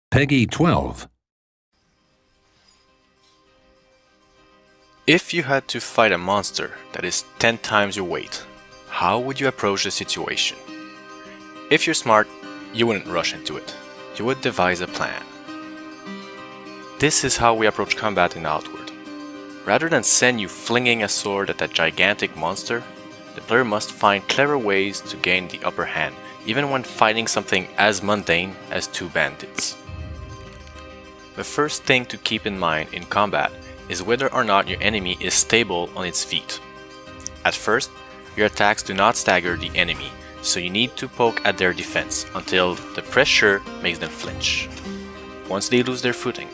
Peggy 12. If you had to fight a monster that is 10 times your weight, how would you approach the situation? If you're smart, you wouldn't rush into it. You would devise a plan. This is how we approach combat in Outward. Rather than send you flinging a sword at a gigantic monster, the player must find clever ways to gain the upper hand, even when fighting something as mundane as two bandits. The first thing to keep in mind in combat is whether or not your enemy is stable on its feet. At first, your attacks do not stagger the enemy, so you need to poke at their defense until the pressure makes them flinch. Once they lose their footing,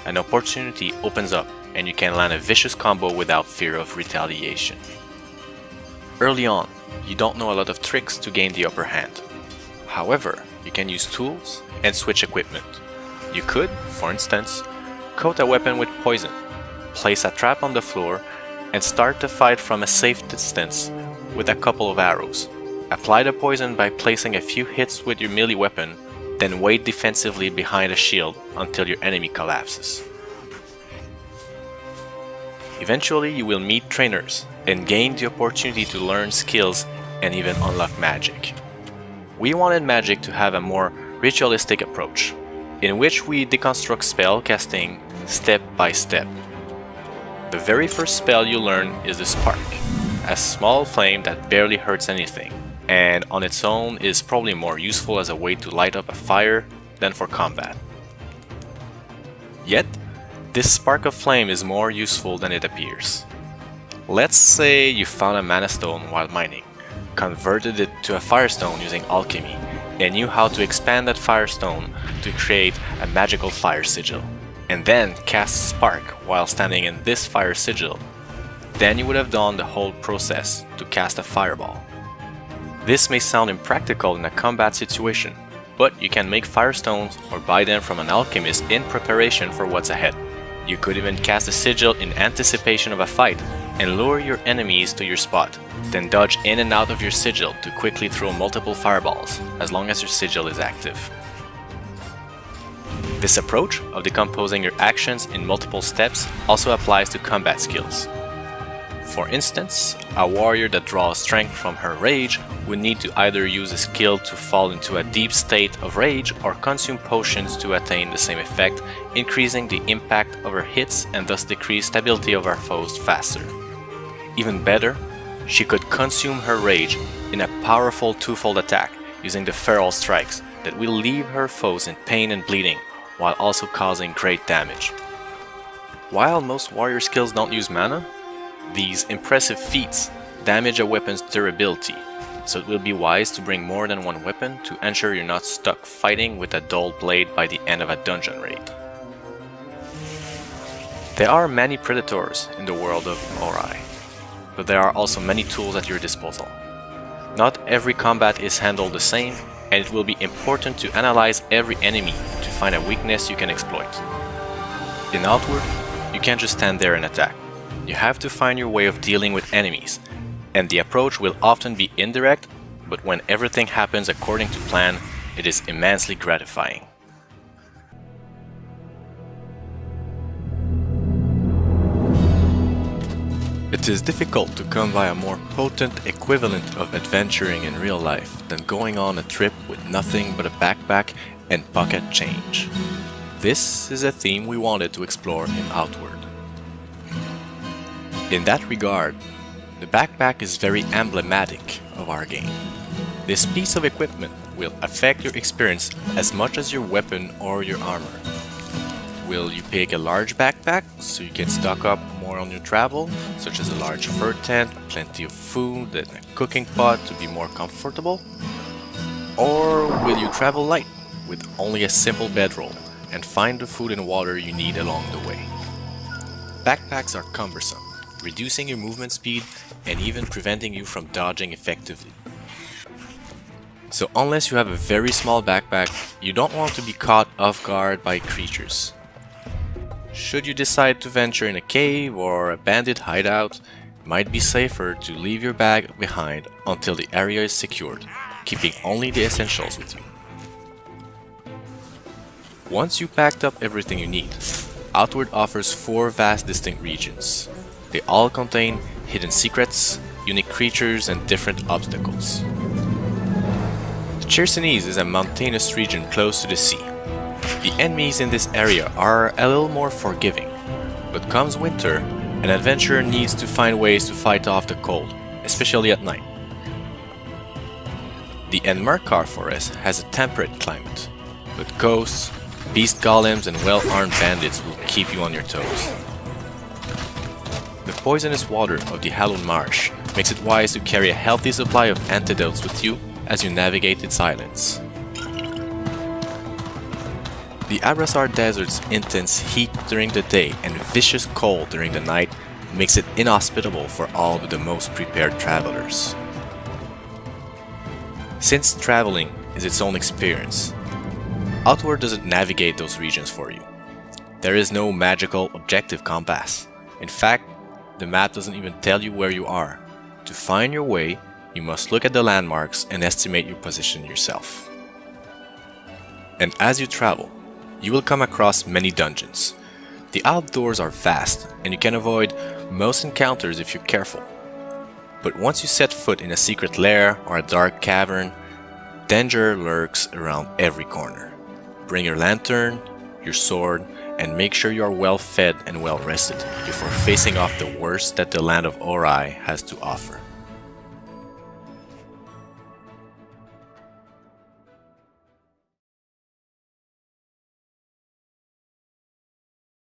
an opportunity opens up and you can land a vicious combo without fear of retaliation. Early on, you don't know a lot of tricks to gain the upper hand. However, you can use tools and switch equipment. You could, for instance, coat a weapon with poison, place a trap on the floor, and start the fight from a safe distance with a couple of arrows. Apply the poison by placing a few hits with your melee weapon, then wait defensively behind a shield until your enemy collapses. Eventually, you will meet trainers and gain the opportunity to learn skills and even unlock magic. We wanted magic to have a more ritualistic approach, in which we deconstruct spell casting step by step. The very first spell you learn is the Spark, a small flame that barely hurts anything, and on its own is probably more useful as a way to light up a fire than for combat. Yet, this spark of flame is more useful than it appears. Let's say you found a mana stone while mining, converted it to a firestone using alchemy, and knew how to expand that firestone to create a magical fire sigil, and then cast Spark while standing in this fire sigil. Then you would have done the whole process to cast a fireball. This may sound impractical in a combat situation, but you can make firestones or buy them from an alchemist in preparation for what's ahead. You could even cast a sigil in anticipation of a fight and lure your enemies to your spot, then dodge in and out of your sigil to quickly throw multiple fireballs, as long as your sigil is active. This approach of decomposing your actions in multiple steps also applies to combat skills. For instance, a warrior that draws strength from her rage would need to either use a skill to fall into a deep state of rage or consume potions to attain the same effect, increasing the impact of her hits and thus decrease stability of her foes faster. Even better, she could consume her rage in a powerful twofold attack using the feral strikes that will leave her foes in pain and bleeding while also causing great damage. While most warrior skills don't use mana, these impressive feats damage a weapon's durability, so it will be wise to bring more than one weapon to ensure you're not stuck fighting with a dull blade by the end of a dungeon raid. There are many predators in the world of Ori, but there are also many tools at your disposal. Not every combat is handled the same, and it will be important to analyze every enemy to find a weakness you can exploit. In Outward, you can't just stand there and attack. You have to find your way of dealing with enemies, and the approach will often be indirect, but when everything happens according to plan, it is immensely gratifying. It is difficult to come by a more potent equivalent of adventuring in real life than going on a trip with nothing but a backpack and pocket change. This is a theme we wanted to explore in Outward. In that regard, the backpack is very emblematic of our game. This piece of equipment will affect your experience as much as your weapon or your armor. Will you pick a large backpack so you can stock up more on your travel, such as a large fur tent, plenty of food, and a cooking pot to be more comfortable? Or will you travel light with only a simple bedroll and find the food and water you need along the way? Backpacks are cumbersome, reducing your movement speed and even preventing you from dodging effectively. So unless you have a very small backpack, you don't want to be caught off guard by creatures. Should you decide to venture in a cave or a bandit hideout, it might be safer to leave your bag behind until the area is secured, keeping only the essentials with you. Once you've packed up everything you need, Outward offers 4 vast distinct regions. They all contain hidden secrets, unique creatures, and different obstacles. The Chersonese is a mountainous region close to the sea. The enemies in this area are a little more forgiving, but comes winter, an adventurer needs to find ways to fight off the cold, especially at night. The Enmarkar forest has a temperate climate, but ghosts, beast golems, and well-armed bandits will keep you on your toes. The poisonous water of the Hallowed Marsh makes it wise to carry a healthy supply of antidotes with you as you navigate its islands. The Abrasar Desert's intense heat during the day and vicious cold during the night makes it inhospitable for all but the most prepared travelers. Since traveling is its own experience, Outward doesn't navigate those regions for you. There is no magical objective compass. In fact, the map doesn't even tell you where you are. To find your way, you must look at the landmarks and estimate your position yourself. And as you travel, you will come across many dungeons. The outdoors are vast, and you can avoid most encounters if you're careful. But once you set foot in a secret lair or a dark cavern, danger lurks around every corner. Bring your lantern, your sword, and make sure you are well fed and well rested before facing off the worst that the land of Ori has to offer.